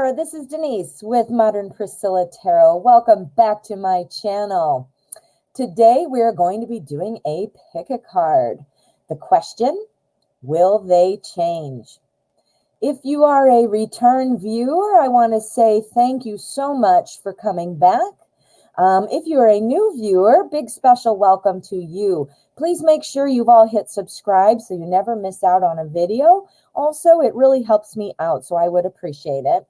there, this is Denise with Modern Priscilla Tarot. Welcome back to my channel. Today we are going to be doing a pick a card. The question, will they change? If you are a return viewer, I want to say thank you so much for coming back. If you are a new viewer, big special welcome to you. Please make sure you've all hit subscribe so you never miss out on a video. Also, it really helps me out, so I would appreciate it.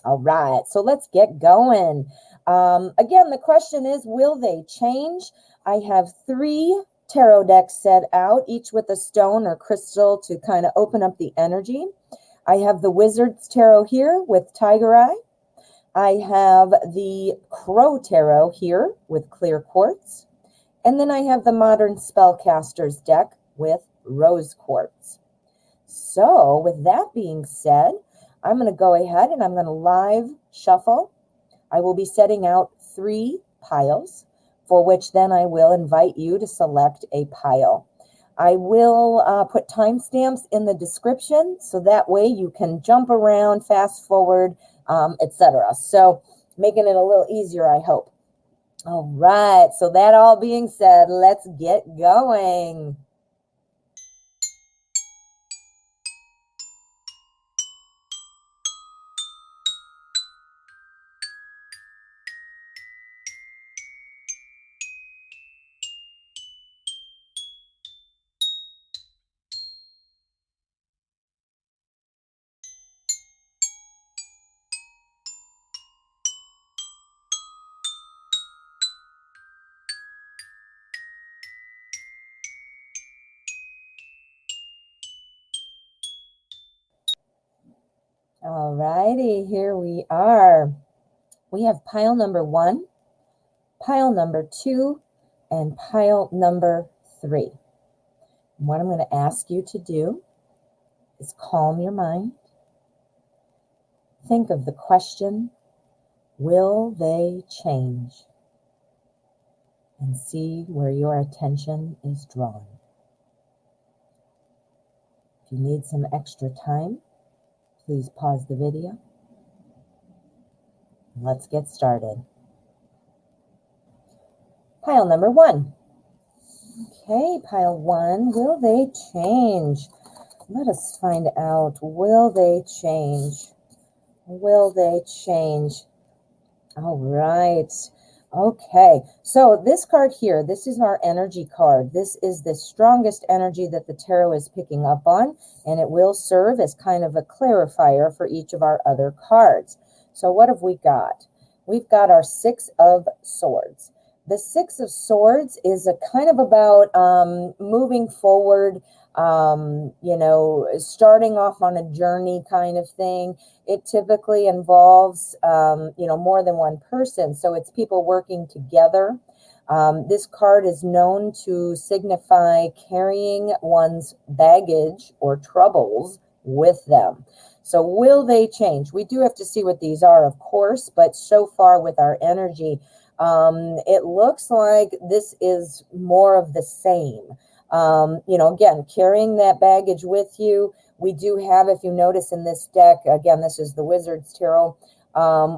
All right, so let's get going. Again, the question is, will they change? I have 3 tarot decks set out, each with a stone or crystal to kind of open up the energy. I have the Wizard's Tarot here with Tiger Eye. I have the Crow Tarot here with clear quartz. And then I have the Modern Spellcasters deck with rose quartz. So with that being said, I'm going to go ahead and I'm going to live shuffle. I will be setting out 3 piles, for which then I will invite you to select a pile. I will put timestamps in the description so that way you can jump around, fast forward, etc. So making it a little easier, I hope. All right, so that all being said, let's get going. All righty, here we are. We have pile number 1, pile number 2, and pile number 3. And what I'm going to ask you to do is calm your mind. Think of the question, will they change? And see where your attention is drawn. If you need some extra time, please pause the video. Let's get started. Pile number 1. Okay, pile 1, will they change? Let us find out, will they change? Will they change? All right. Okay, so this card here, this is our energy card. This is the strongest energy that the tarot is picking up on, and it will serve as kind of a clarifier for each of our other cards. So what have we got? We've got our 6 of Swords. The 6 of Swords is a kind of about moving forward, starting off on a journey kind of thing. It typically involves, more than one person. So it's people working together. This card is known to signify carrying one's baggage or troubles with them. So will they change? We do have to see what these are, of course, but so far with our energy, it looks like this is more of the same. Again, carrying that baggage with you. We do have, if you notice in this deck, again, this is the Wizard's Tarot.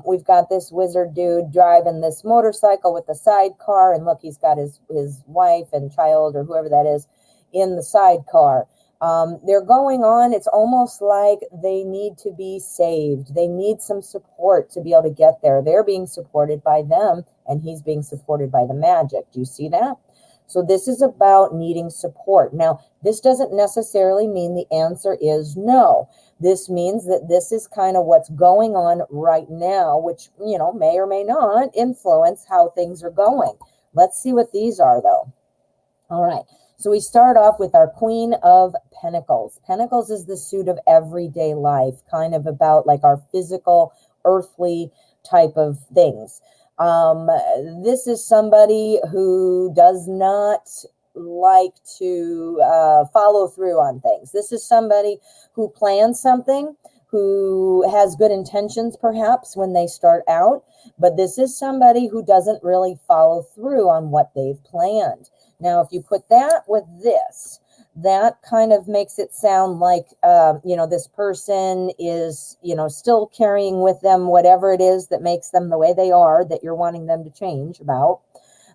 We've got this wizard dude driving this motorcycle with the sidecar, and look, he's got his wife and child or whoever that is in the sidecar. They're going on. It's almost like they need to be saved. They need some support to be able to get there. They're being supported by them, and he's being supported by the magic. Do you see that? So this is about needing support. Now, this doesn't necessarily mean the answer is no. This means that this is kind of what's going on right now, which, may or may not influence how things are going. Let's see what these are, though. All right. So we start off with our Queen of Pentacles. Pentacles is the suit of everyday life, kind of about like our physical, earthly type of things. This is somebody who does not like to follow through on things. This is somebody who plans something, who has good intentions perhaps when they start out, but this is somebody who doesn't really follow through on what they've planned. Now, if you put that with this, that kind of makes it sound like, this person is, still carrying with them whatever it is that makes them the way they are, that you're wanting them to change about.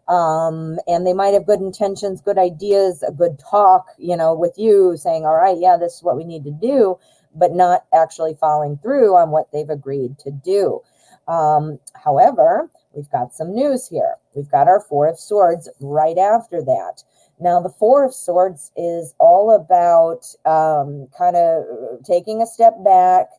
And they might have good intentions, good ideas, a good talk, with you saying, all right, yeah, this is what we need to do, but not actually following through on what they've agreed to do. However, we've got some news here. We've got our Four of Swords right after that. Now, the Four of Swords is all about kind of taking a step back,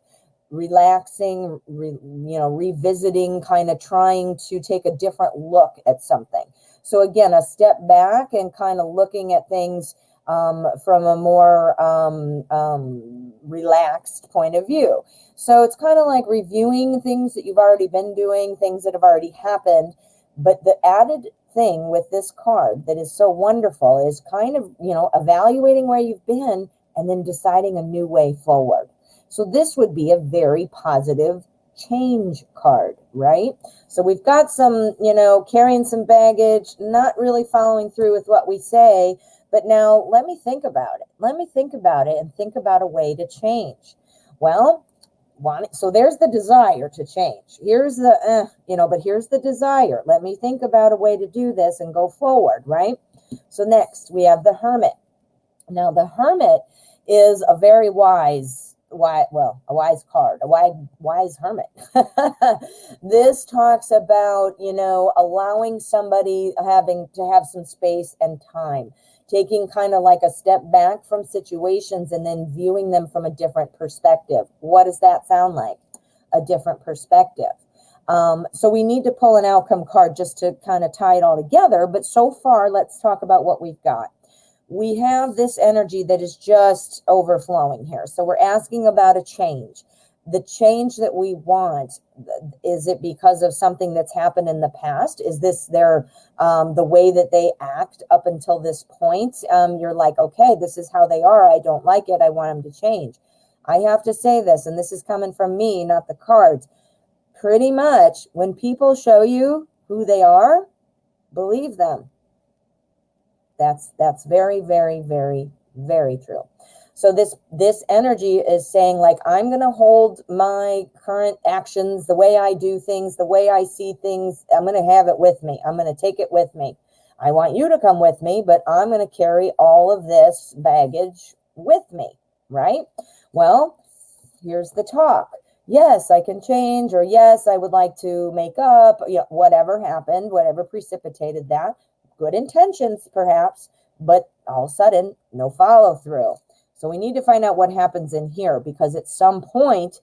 relaxing, revisiting, kind of trying to take a different look at something. So again, a step back and kind of looking at things from a more relaxed point of view. So it's kind of like reviewing things that you've already been doing, things that have already happened. But the added thing with this card that is so wonderful is kind of, evaluating where you've been and then deciding a new way forward. So this would be a very positive change card, right? So we've got some, carrying some baggage, not really following through with what we say, but now let me think about it. Let me think about it and think about a way to change. Well, so there's the desire to change. Here's the, but here's the desire. Let me think about a way to do this and go forward, right? So next we have the Hermit. Now the Hermit is a very wise card, a wise hermit. This talks about, allowing somebody having to have some space and time, taking kind of like a step back from situations and then viewing them from a different perspective. What does that sound like? A different perspective. So we need to pull an outcome card just to kind of tie it all together. But so far, let's talk about what we've got. We have this energy that is just overflowing here. So we're asking about a change. The change that we want, is it because of something that's happened in the past? Is this the way that they act up until this point? You're like, okay, this is how they are. I don't like it. I want them to change. I have to say this, and this is coming from me, not the cards. Pretty much when people show you who they are, believe them. That's very, very, very, very true. So this energy is saying, like, I'm going to hold my current actions, the way I do things, the way I see things. I'm going to have it with me. I'm going to take it with me. I want you to come with me, but I'm going to carry all of this baggage with me, right? Well, here's the talk. Yes, I can change, or yes, I would like to make up, whatever happened, whatever precipitated that. Good intentions, perhaps, but all of a sudden, no follow through. So we need to find out what happens in here, because at some point,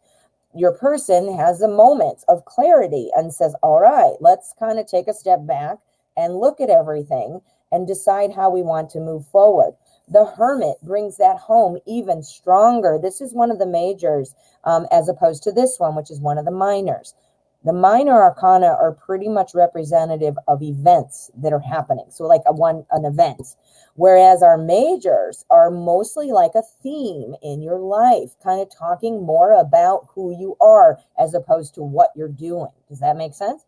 your person has a moment of clarity and says, all right, let's kind of take a step back and look at everything and decide how we want to move forward. The Hermit brings that home even stronger. This is one of the majors, as opposed to this one, which is one of the minors. The minor arcana are pretty much representative of events that are happening. So like an event. Whereas our majors are mostly like a theme in your life, kind of talking more about who you are as opposed to what you're doing. Does that make sense?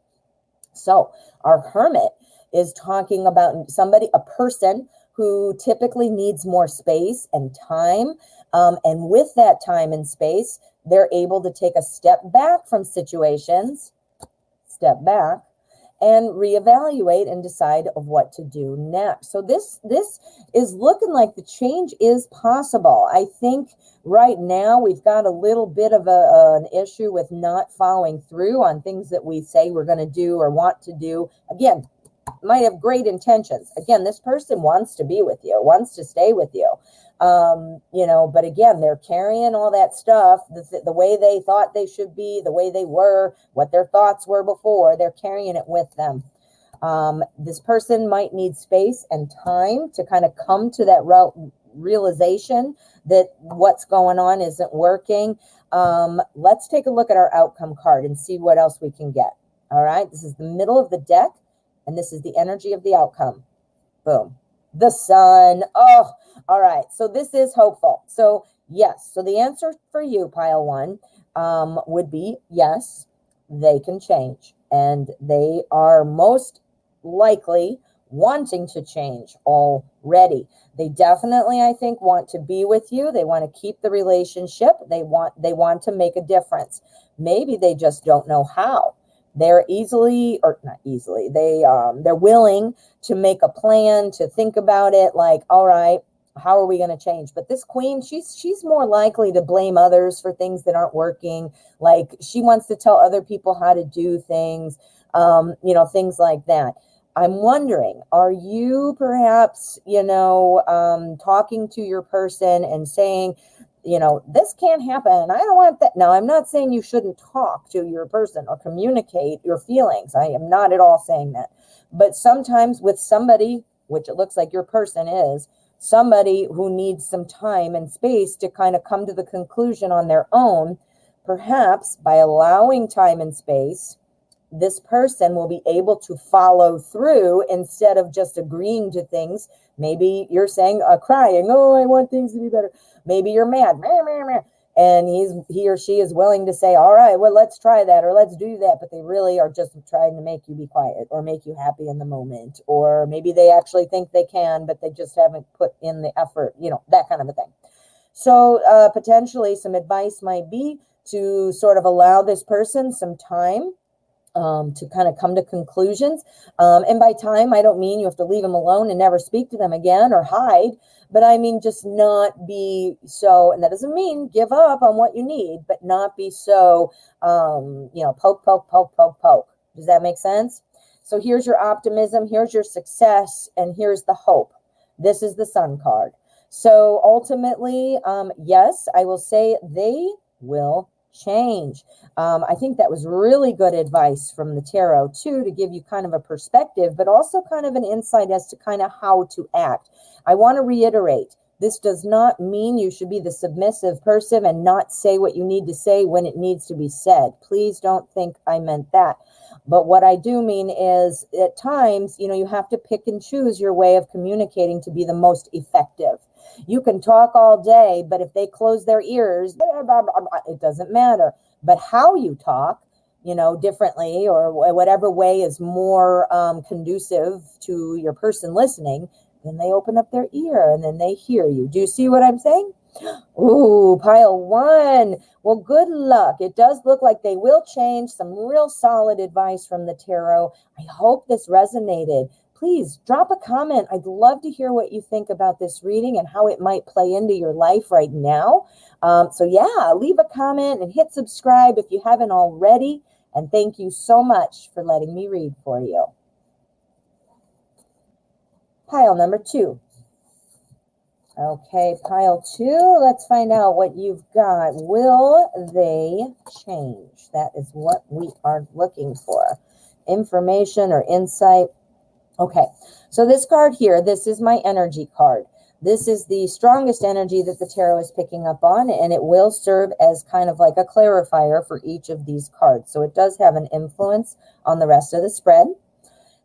So our Hermit is talking about a person who typically needs more space and time. And with that time and space, they're able to take a step back from situations, and reevaluate and decide of what to do next. So this is looking like the change is possible. I think right now we've got a little bit of an issue with not following through on things that we say we're going to do or want to do. Again, might have great intentions. Again, this person wants to be with you, wants to stay with you. But again, they're carrying all that stuff, the way they thought they should be, the way they were, what their thoughts were before, they're carrying it with them. This person might need space and time to kind of come to that realization that what's going on isn't working. Let's take a look at our outcome card and see what else we can get. All right. This is the middle of the deck, and this is the energy of the outcome. Boom. The Sun. Oh, all right. So this is hopeful. So yes. So the answer for you, pile one, would be yes, they can change. And they are most likely wanting to change already. They definitely, I think, want to be with you. They want to keep the relationship. They want to make a difference. Maybe they just don't know how. They're easily, or not easily, they're willing to make a plan, to think about it, like, all right, how are we going to change? But this queen, she's more likely to blame others for things that aren't working. Like, she wants to tell other people how to do things, things like that. I'm wondering, are you perhaps, talking to your person and saying, this can't happen. I don't want that. Now, I'm not saying you shouldn't talk to your person or communicate your feelings. I am not at all saying that. But sometimes with somebody, which it looks like your person is, somebody who needs some time and space to kind of come to the conclusion on their own, perhaps by allowing time and space, this person will be able to follow through instead of just agreeing to things. Maybe you're saying, crying, oh, I want things to be better. Maybe you're mad, and he or she is willing to say, all right, well, let's try that, or let's do that. But they really are just trying to make you be quiet or make you happy in the moment. Or maybe they actually think they can, but they just haven't put in the effort, that kind of a thing. So potentially some advice might be to sort of allow this person some time to kind of come to conclusions. And by time, I don't mean you have to leave them alone and never speak to them again or hide, but I mean just not be so, and that doesn't mean give up on what you need, but not be so, poke, poke, poke, poke, poke. Does that make sense? So here's your optimism, here's your success, and here's the hope. This is the Sun card. So ultimately, yes, I will say they will change. I think that was really good advice from the tarot too, to give you kind of a perspective, but also kind of an insight as to kind of how to act. I want to reiterate, this does not mean you should be the submissive person and not say what you need to say when it needs to be said. Please don't think I meant that. But what I do mean is at times, you have to pick and choose your way of communicating to be the most effective. You can talk all day, but if they close their ears, it doesn't matter. But how you talk, differently, or whatever way is more conducive to your person listening, then they open up their ear and then they hear you. Do you see what I'm saying? Ooh, pile one. Well, good luck. It does look like they will change. Some real solid advice from the tarot. I hope this resonated. Please drop a comment. I'd love to hear what you think about this reading and how it might play into your life right now. So yeah, leave a comment and hit subscribe if you haven't already. And thank you so much for letting me read for you. Pile number 2. Okay, pile 2. Let's find out what you've got. Will they change? That is what we are looking for. Information or insight. Okay, so this card here, this is my energy card. This is the strongest energy that the tarot is picking up on, and it will serve as kind of like a clarifier for each of these cards. So it does have an influence on the rest of the spread.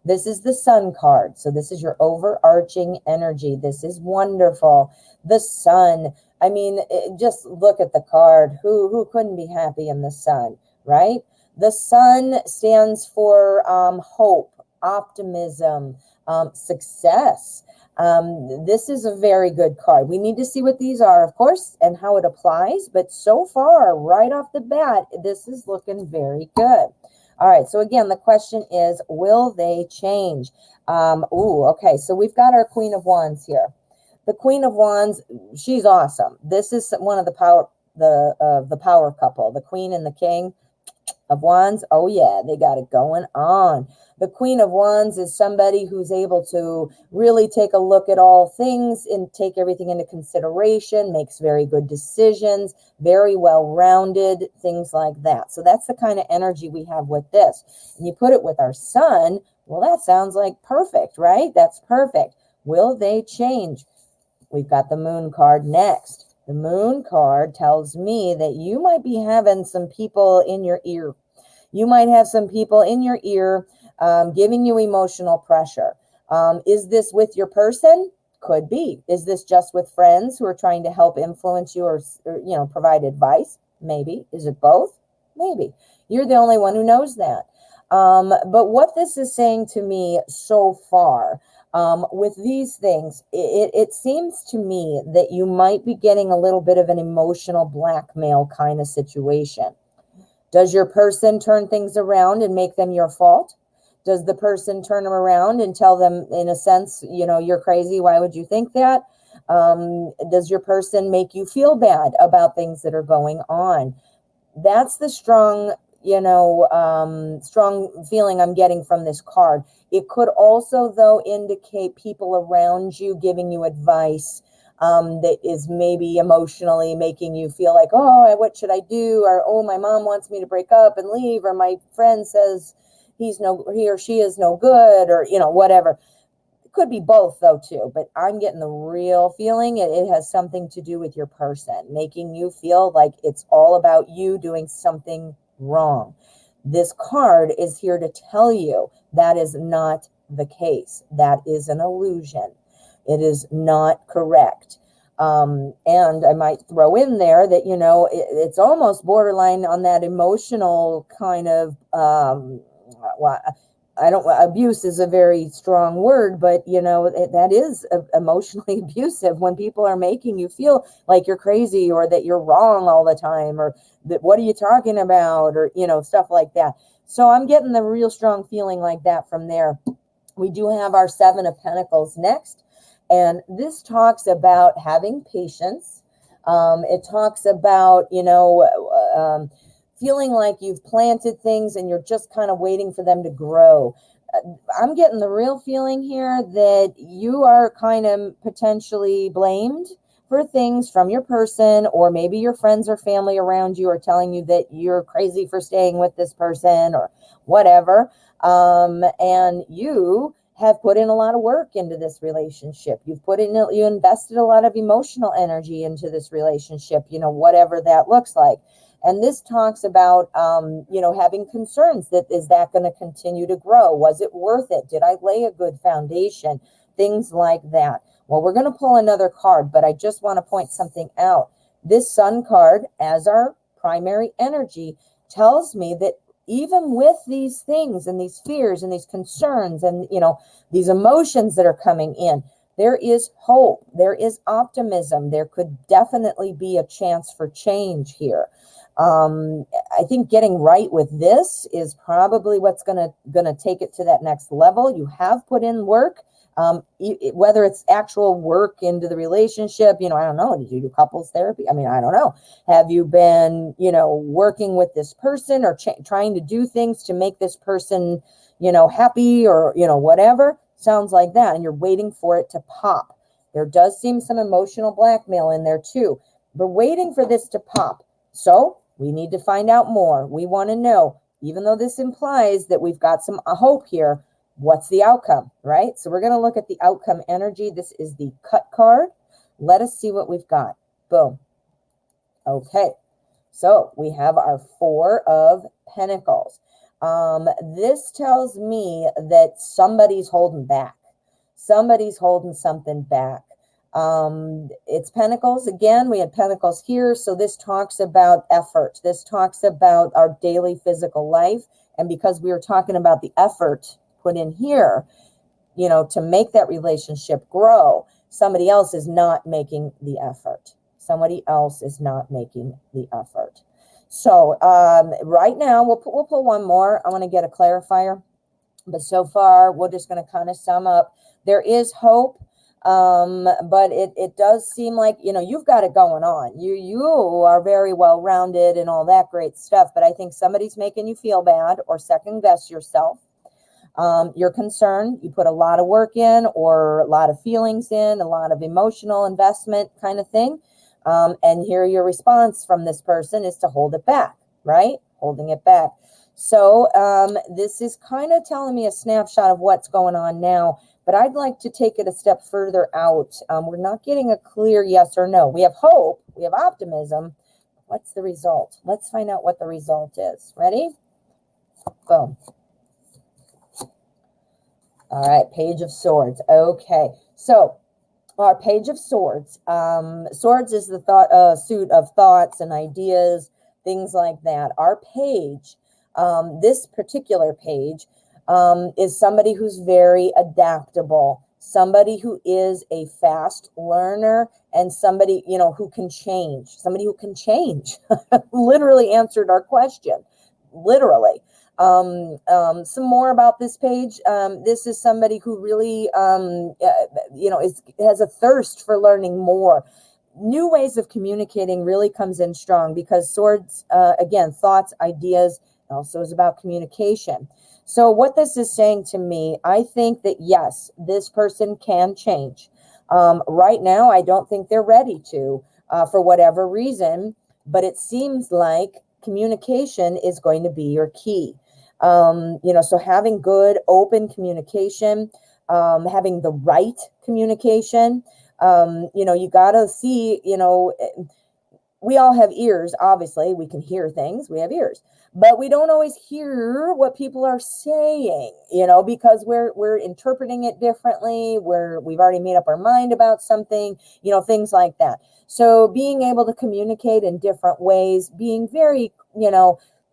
This is the Sun card. So this is your overarching energy. This is wonderful. The Sun. I mean, just look at the card. Who couldn't be happy in the Sun, right? The Sun stands for hope, optimism, success. This is a very good card. We need to see what these are, of course, and how it applies. But so far, right off the bat, this is looking very good. All right, so again, the question is, will they change? Okay, so we've got our Queen of Wands here. The Queen of Wands, she's awesome. This is one of the power couple, the Queen and the King of Wands. Oh yeah, they got it going on. The Queen of Wands is somebody who's able to really take a look at all things and take everything into consideration, makes very good decisions, very well-rounded, things like that. So that's the kind of energy we have with this. And you put it with our Sun, well, that sounds like perfect, right? That's perfect. Will they change? We've got the Moon card next. The Moon card tells me that you might be having some people in your ear. You might have some people in your ear giving you emotional pressure. Is this with your person? Could be. Is this just with friends who are trying to help influence you or provide advice? Maybe. Is it both? Maybe. You're the only one who knows that. But what this is saying to me so far, With these things, it seems to me that you might be getting a little bit of an emotional blackmail kind of situation. Does your person turn things around and make them your fault? Does the person turn them around and tell them, in a sense, you're crazy, why would you think that? Does your person make you feel bad about things that are going on? That's the strong, strong feeling I'm getting from this card. It could also, though, indicate people around you giving you advice that is maybe emotionally making you feel like, oh, what should I do? Or, oh, my mom wants me to break up and leave, or my friend says he or she is no good, or, whatever. It could be both, though, too, but I'm getting the real feeling it has something to do with your person, making you feel like it's all about you doing something wrong. This card is here to tell you that is not the case. That is an illusion. It is not correct. And I might throw in there that, it's almost borderline on that emotional kind of, abuse is a very strong word, but that is emotionally abusive when people are making you feel like you're crazy, or that you're wrong all the time, or that what are you talking about, or stuff like that. So I'm getting the real strong feeling like that from there. We do have our Seven of Pentacles next, and this talks about having patience. It talks about feeling like you've planted things and you're just kind of waiting for them to grow. I'm getting the real feeling here that you are kind of potentially blamed for things from your person, or maybe your friends or family around you are telling you that you're crazy for staying with this person or whatever. And you have put in a lot of work into this relationship. You invested a lot of emotional energy into this relationship, whatever that looks like. And this talks about, having concerns that is that going to continue to grow? Was it worth it? Did I lay a good foundation? Things like that. Well, we're going to pull another card, but I just want to point something out. This Sun card, as our primary energy, tells me that even with these things and these fears and these concerns and, these emotions that are coming in, there is hope. There is optimism. There could definitely be a chance for change here. I think getting right with this is probably what's gonna take it to that next level. You have put in work, whether it's actual work into the relationship. I don't know. Did you do couples therapy? I mean, I don't know. Have you been, working with this person, or trying to do things to make this person, happy, or, whatever? Sounds like that. And you're waiting for it to pop. There does seem some emotional blackmail in there too. We're waiting for this to pop. So we need to find out more. We want to know, even though this implies that we've got some hope here, what's the outcome, right? So we're going to look at the outcome energy. This is the cut card. Let us see what we've got. Boom. Okay. So we have our Four of Pentacles. This tells me that somebody's holding back. Somebody's holding something back. It's Pentacles again. We had Pentacles here. So this talks about effort. This talks about our daily physical life. And because we were talking about the effort put in here, to make that relationship grow, somebody else is not making the effort. Somebody else is not making the effort. So right now, we'll pull one more. I want to get a clarifier. But so far, we're just going to kind of sum up. There is hope. But it does seem like, you've got it going on. You are very well-rounded and all that great stuff, but I think somebody's making you feel bad or second guess yourself. You're concerned, you put a lot of work in, or a lot of feelings in, a lot of emotional investment kind of thing. And here your response from this person is to hold it back, right? Holding it back. So this is kind of telling me a snapshot of what's going on now. But I'd like to take it a step further out. We're not getting a clear yes or no. We have hope. We have optimism. What's the result? Let's find out what the result is. Ready? Boom. All right, Page of Swords. Okay, so our Page of Swords. Swords is the suit of thoughts and ideas, things like that. Our page, this particular page, is somebody who's very adaptable, somebody who is a fast learner, and somebody, who can change, literally answered our question, literally. Some more about this page. This is somebody who really, has a thirst for learning more. New ways of communicating really comes in strong, because swords, again, thoughts, ideas, also is about communication. So what this is saying to me, I think that yes, this person can change. Right now, I don't think they're ready to, for whatever reason, but it seems like communication is going to be your key. So having good, open communication, having the right communication, you got to see, we all have ears. Obviously, we can hear things. We have ears, but we don't always hear what people are saying, because we're interpreting it differently. We've already made up our mind about something, things like that. So being able to communicate in different ways, being very,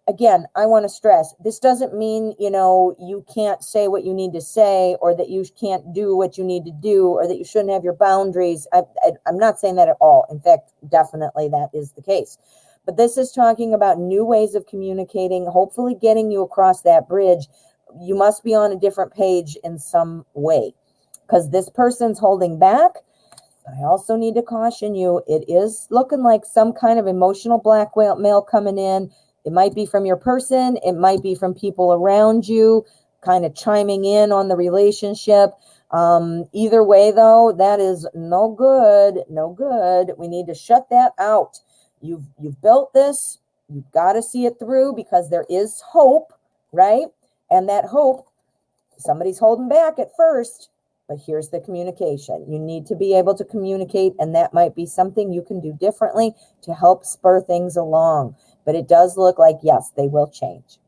again, I want to stress, this doesn't mean, you can't say what you need to say, or that you can't do what you need to do, or that you shouldn't have your boundaries. I'm not saying that at all. In fact, definitely that is the case. But this is talking about new ways of communicating, hopefully getting you across that bridge. You must be on a different page in some way, because this person's holding back. I also need to caution you, it is looking like some kind of emotional blackmail coming in. It might be from your person. It might be from people around you, kind of chiming in on the relationship. Either way, though, that is no good. No good. We need to shut that out. You've built this. You've got to see it through, because there is hope, right? And that hope, somebody's holding back at first, but here's the communication. You need to be able to communicate, and that might be something you can do differently to help spur things along. But it does look like, yes, they will change.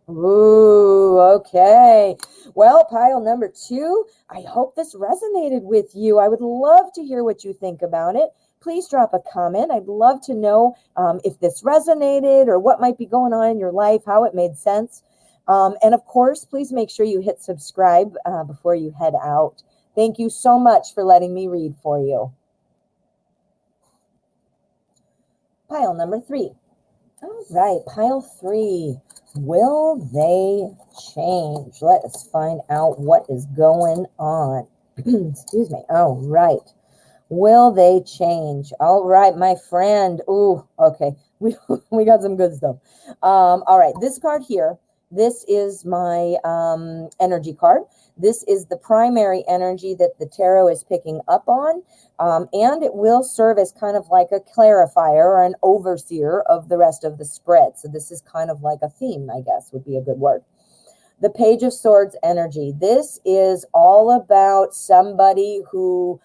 Ooh, okay. Well, pile number 2, I hope this resonated with you. I would love to hear what you think about it. Please drop a comment. I'd love to know if this resonated, or what might be going on in your life, how it made sense. And of course, please make sure you hit subscribe before you head out. Thank you so much for letting me read for you. Pile number 3. All right, pile 3. Will they change? Let's find out what is going on. Excuse me. All right. Will they change? All right, my friend. Ooh, okay. We got some good stuff. All right, this card here, this is my energy card. This is the primary energy that the tarot is picking up on, and it will serve as kind of like a clarifier or an overseer of the rest of the spread. So this is kind of like a theme, I guess, would be a good word. The Page of Swords energy. This is all about somebody who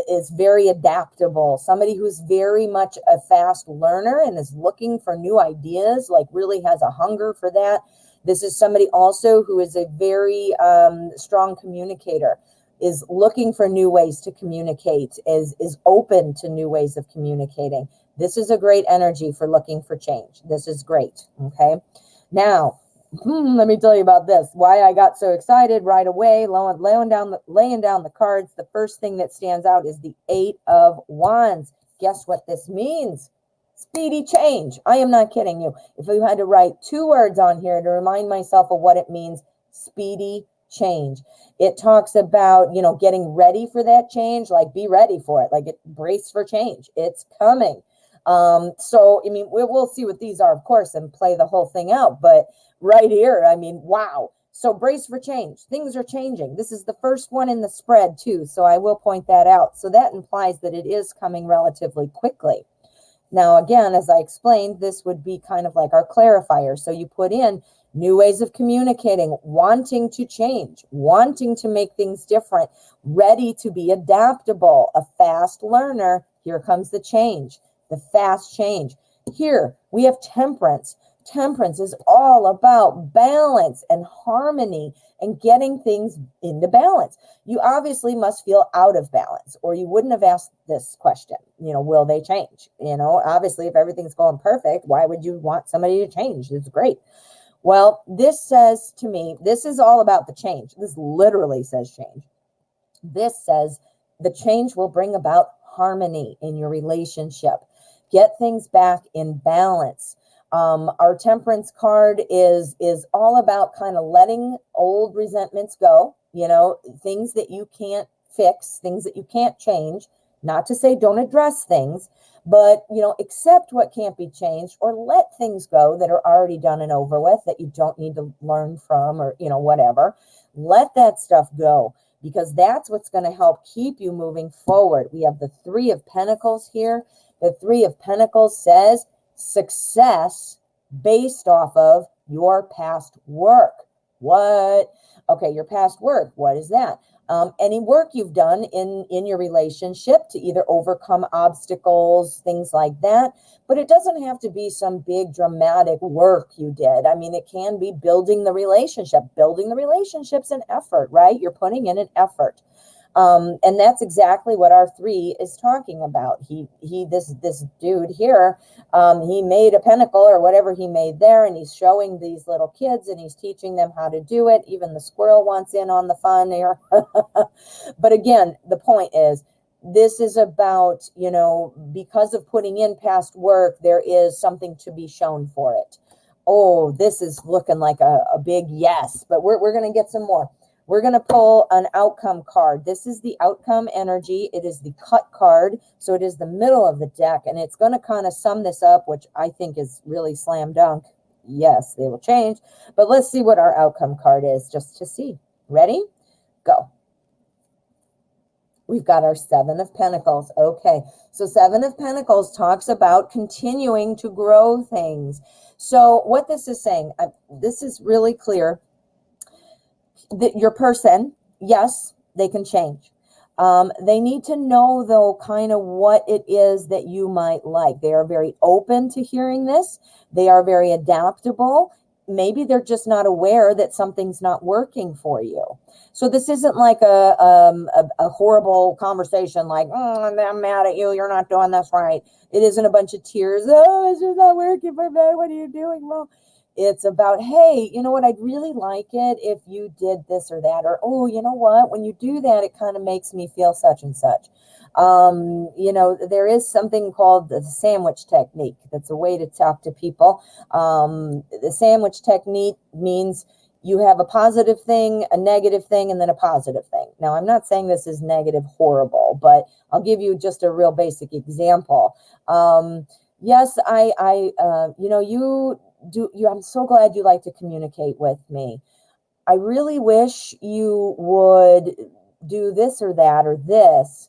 is very adaptable, somebody who's very much a fast learner and is looking for new ideas, like really has a hunger for that. This is somebody also who is a very strong communicator, is looking for new ways to communicate, is open to new ways of communicating. This is a great energy for looking for change. This is great. Okay. Now, let me tell you about this. Why I got so excited right away, laying down the cards. The first thing that stands out is the 8 of Wands. Guess what this means? Speedy change. I am not kidding you. If you had to write 2 words on here to remind myself of what it means, speedy change. It talks about, getting ready for that change, like be ready for it, like brace for change. It's coming. So, I mean, we'll see what these are, of course, and play the whole thing out. But right here, I mean, wow. So brace for change. Things are changing. This is the first one in the spread, too. So I will point that out. So that implies that it is coming relatively quickly. Now, again, as I explained, this would be kind of like our clarifier. So you put in new ways of communicating, wanting to change, wanting to make things different, ready to be adaptable, a fast learner. Here comes the change. The fast change. Here we have temperance. Temperance is all about balance and harmony and getting things into balance. You obviously must feel out of balance, or you wouldn't have asked this question. Will they change? Obviously, if everything's going perfect, why would you want somebody to change? It's great. Well, this says to me, this is all about the change. This literally says change. This says the change will bring about harmony in your relationship. Get things back in balance. Our temperance card is all about kind of letting old resentments go, things that you can't fix, things that you can't change. Not to say don't address things, but, accept what can't be changed, or let things go that are already done and over with that you don't need to learn from, or, whatever. Let that stuff go, because that's what's going to help keep you moving forward. We have the Three of Pentacles here. The Three of Pentacles says success based off of your past work. What? Okay, your past work. What is that? Any work you've done in your relationship to either overcome obstacles, things like that. But it doesn't have to be some big dramatic work you did. I mean, it can be building the relationship. Building the relationship's an effort, right? You're putting in an effort. And that's exactly what our three is talking about. This dude here, he made a pentacle or whatever he made there, and he's showing these little kids and he's teaching them how to do it. Even the squirrel wants in on the fun here. But again, the point is, this is about, because of putting in past work, there is something to be shown for it. Oh, this is looking like a big yes, but we're going to get some more. We're going to pull an outcome card. This is the outcome energy. It is the cut card. So it is the middle of the deck, and it's going to kind of sum this up, which I think is really slam dunk. Yes, they will change, but let's see what our outcome card is just to see. Ready? Go. We've got our Seven of Pentacles. Okay, so Seven of Pentacles talks about continuing to grow things. So what this is saying, this is really clear. That your person, yes, they can change. They need to know, though, kind of what it is that you might like. They are very open to hearing this. They are very adaptable. Maybe they're just not aware that something's not working for you. So this isn't like a horrible conversation like, I'm mad at you, you're not doing this right. It isn't a bunch of tears. Oh, this is not working for me. What are you doing wrong? It's about, hey, you know what, I'd really like it if you did this or that. Or, oh, you know what, when you do that, it kind of makes me feel such and such. There is something called the sandwich technique. That's a way to talk to people. The sandwich technique means you have a positive thing, a negative thing, and then a positive thing. Now, I'm not saying this is negative, horrible, but I'll give you just a real basic example. Yes, I'm so glad you like to communicate with me. I really wish you would do this or that or this.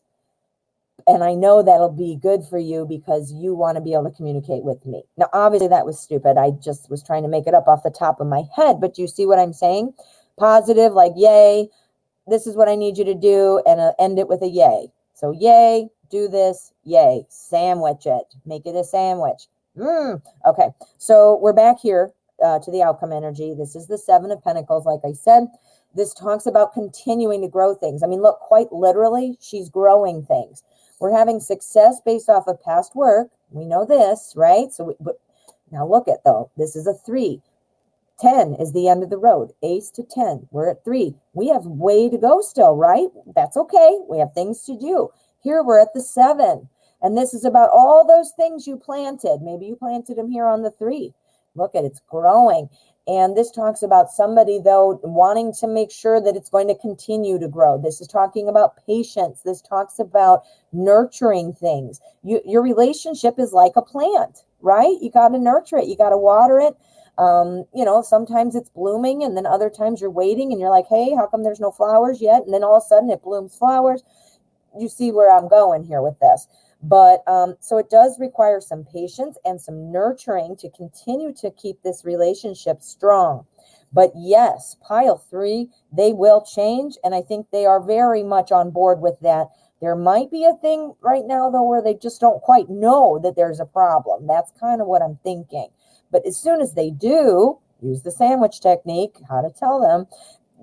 And I know that'll be good for you because you want to be able to communicate with me. Now, obviously that was stupid. I just was trying to make it up off the top of my head, but you see what I'm saying? Positive, like, yay, this is what I need you to do, and end it with a yay. So yay, do this, yay, sandwich it, make it a sandwich. Okay, so we're back here to the outcome energy. This is the Seven of Pentacles, like I said. This talks about continuing to grow things. I mean, look, quite literally, she's growing things. We're having success based off of past work. We know this, right? But now look at, though, this is a 3. 10 is the end of the road. Ace to 10. We're at 3. We have way to go still, right? That's okay. We have things to do. Here we're at the 7. And this is about all those things you planted. Maybe you planted them here on the 3. Look at it's growing. And this talks about somebody, though, wanting to make sure that it's going to continue to grow. This is talking about patience. This talks about nurturing things. Your relationship is like a plant, right? You got to nurture it. You got to water it. Sometimes it's blooming, and then other times you're waiting and you're like, hey, how come there's no flowers yet? And then all of a sudden it blooms flowers. You see where I'm going here with this. But so it does require some patience and some nurturing to continue to keep this relationship strong. But yes, pile 3, they will change. And I think they are very much on board with that. There might be a thing right now, though, where they just don't quite know that there's a problem. That's kind of what I'm thinking. But as soon as they do, use the sandwich technique, how to tell them,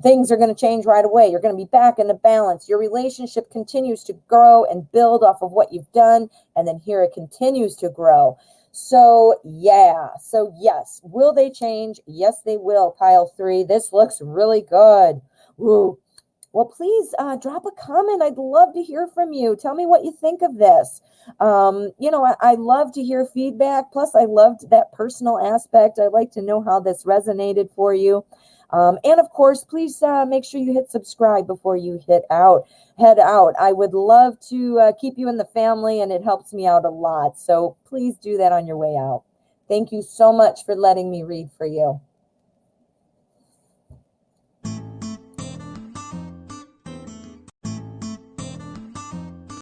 things are going to change right away. You're going to be back into balance. Your relationship continues to grow and build off of what you've done. And then here it continues to grow. So yeah, so yes, will they change? Yes, they will. Pile 3. This looks really good. Ooh. Well, please drop a comment. I'd love to hear from you. Tell me what you think of this. I love to hear feedback. Plus, I loved that personal aspect. I'd like to know how this resonated for you. And of course, please make sure you hit subscribe before you head out. I would love to keep you in the family, and it helps me out a lot. So please do that on your way out. Thank you so much for letting me read for you.